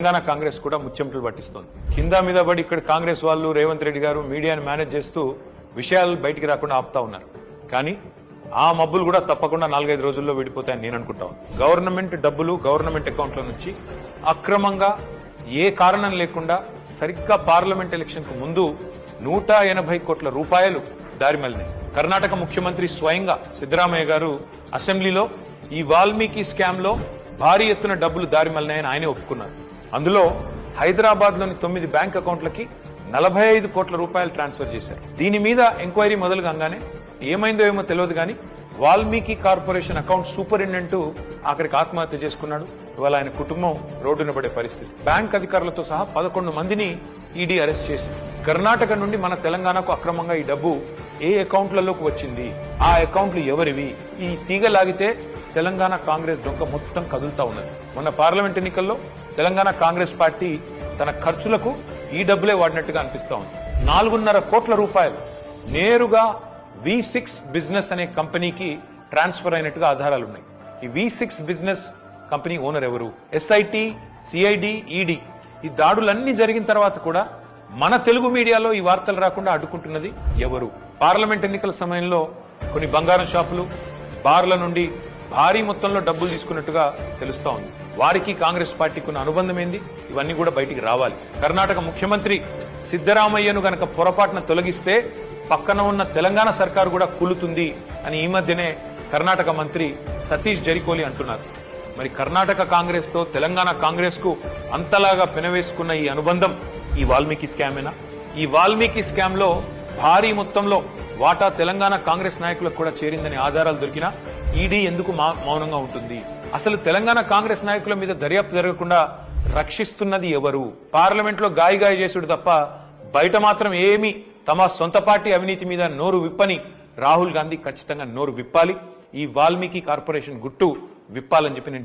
తెలంగాణ కాంగ్రెస్ కూడా ముచ్చెమటలు పట్టిస్తోంది. కింద మీద పడి ఇక్కడ కాంగ్రెస్ వాళ్ళు రేవంత్ రెడ్డి గారు మీడియాను మేనేజ్ చేస్తూ విషయాలు బయటికి రాకుండా ఆపుతా ఉన్నారు. కానీ ఆ మబ్బులు కూడా తప్పకుండా 4-5 రోజుల్లో విడిపోతాయని నేను అనుకుంటాను. గవర్నమెంట్ డబ్బులు గవర్నమెంట్ అకౌంట్ల నుంచి అక్రమంగా ఏ కారణం లేకుండా సరిగ్గా పార్లమెంట్ ఎలక్షన్ కు ముందు 180 కోట్ల రూపాయలు దారిమల్లినాయి. కర్ణాటక ముఖ్యమంత్రి స్వయంగా సిద్ధరామయ్య గారు అసెంబ్లీలో ఈ వాల్మీకి స్కామ్ లో భారీ ఎత్తున డబ్బులు దారిమల్లినాయని ఆయనే ఒప్పుకున్నారు. అందులో హైదరాబాద్ లోని 9 బ్యాంక్ అకౌంట్లకి 45 కోట్ల రూపాయలు ట్రాన్స్ఫర్ చేశారు. దీని మీద ఎంక్వైరీ మొదలు కాగానే ఏమైందో ఏమో తెలియదు కానీ వాల్మీకి కార్పొరేషన్ అకౌంట్ సూపరింటెండెంట్ ఆఖరికి ఆత్మహత్య చేసుకున్నాడు. ఇవాళ ఆయన కుటుంబం రోడ్డున పడే పరిస్థితి. బ్యాంక్ అధికారులతో సహా 11 మందిని ఈడీ అరెస్ట్ చేసింది. కర్ణాటక నుండి మన తెలంగాణకు అక్రమంగా ఈ డబ్బు ఏ అకౌంట్లలోకి వచ్చింది, ఆ అకౌంట్లు ఎవరివి, ఈ తీగ లాగితే తెలంగాణ కాంగ్రెస్ డొంక మొత్తం కదులుతా ఉన్నది. మొన్న పార్లమెంట్ ఎన్నికల్లో తెలంగాణ కాంగ్రెస్ పార్టీ తన ఖర్చులకు ఈ డబ్బులే వాడినట్టుగా అనిపిస్తా ఉంది. 4.5 కోట్ల రూపాయలు నేరుగా V6 బిజినెస్ అనే కంపెనీకి ట్రాన్స్ఫర్ అయినట్టుగా ఆధారాలు ఉన్నాయి. ఈ V6 బిజినెస్ కంపెనీ ఓనర్ ఎవరు? SIT, CID, ED ఈ దాడులన్నీ జరిగిన తర్వాత కూడా మన తెలుగు మీడియాలో ఈ వార్తలు రాకుండా అడ్డుకుంటున్నది ఎవరు? పార్లమెంట్ ఎన్నికల సమయంలో కొన్ని బంగారం షాపులు, బార్ల నుండి భారీ మొత్తంలో డబ్బులు తీసుకున్నట్టుగా తెలుస్తా ఉంది. వారికి కాంగ్రెస్ పార్టీకి ఉన్న అనుబంధం ఏంది? ఇవన్నీ కూడా బయటికి రావాలి. కర్ణాటక ముఖ్యమంత్రి సిద్ధరామయ్యను గనక పొరపాటున తొలగిస్తే పక్కన ఉన్న తెలంగాణ సర్కారు కూడా కూలుతుంది అని ఈ మధ్యనే కర్ణాటక మంత్రి సతీష్ జరికోలి అంటున్నారు. మరి కర్ణాటక కాంగ్రెస్ తో తెలంగాణ కాంగ్రెస్ కు అంతలాగా పెనవేసుకున్న ఈ అనుబంధం ఈ వాల్మీకి స్కామేనా? ఈ వాల్మీకి స్కామ్ లో భారీ మొత్తంలో వాటా తెలంగాణ కాంగ్రెస్ నాయకులకు కూడా చేరిందని ఆధారాలు దొరికినా ఈడీ ఎందుకు మౌనంగా ఉంటుంది? అసలు తెలంగాణ కాంగ్రెస్ నాయకుల మీద దర్యాప్తు జరగకుండా రక్షిస్తున్నది ఎవరు? పార్లమెంట్ లో గాయ చేసుడు తప్ప బయట మాత్రం ఏమీ తమ సొంత పార్టీ అవినీతి మీద నోరు విప్పని రాహుల్ గాంధీ ఖచ్చితంగా నోరు విప్పాలి. ఈ వాల్మీకి కార్పొరేషన్ గుట్టు విప్పాలని చెప్పి నేను